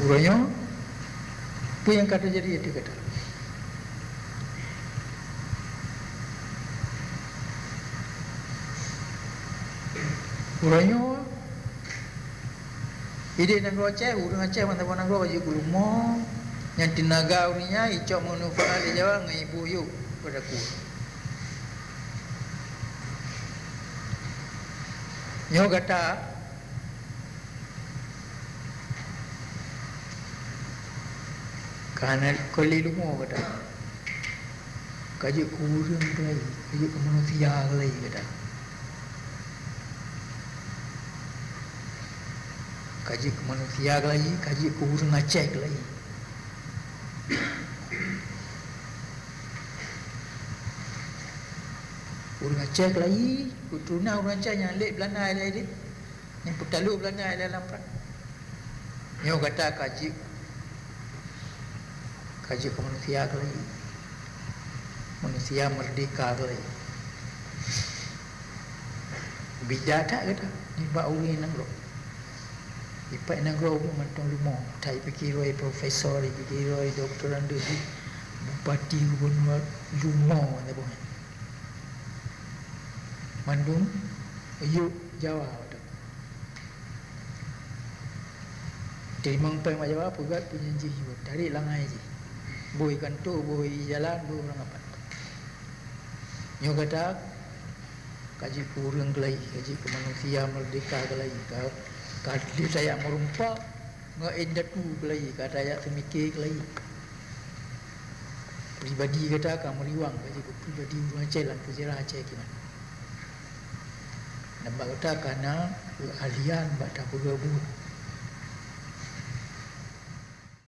Urangnya apa yang kata jadi dia kata. Urangnya ide nak Aceh, urang Aceh mana pun nak baju rumah yang tenaga urinya icok manfaat dia jawab ngai ibu yuk pada ku. Nyo kata karena kali lumo kata kaji kurang lagi, kaji manusia lagi kata. Kaji manusia lagi, kaji kurang Aceh lagi. Kurang Aceh lagi, kutuna orang Aceh yang lek Belanda lagi, yang petalu Belanda dalam perang. Nyo kata kaji kemanusiaan lagi, manusia merdeka lagi. Bijak tak kata ni bak uri nangro. Ipak nangro mentong lumo. Tai fikir roi profesor, fikir roi doktor andu si bupati gubernur lumo ana boh. Mandung ayu Jawa tu. Terima apa yang Jawa pegat penyanyi juga. Tarik langai je. Boi kantor, boi jalan, boi orang apa. Nyo kata kaji kurang kelai, kaji kemanusia merdeka kelai. Kali saya merumpak ngeindat tu kelai, kata saya semikir kelai. Pribadi kata kamu meriwang kaji pribadi orang Aceh lah sejarah Aceh gimana. Nampak kata karena keahlian bak tak bergabung.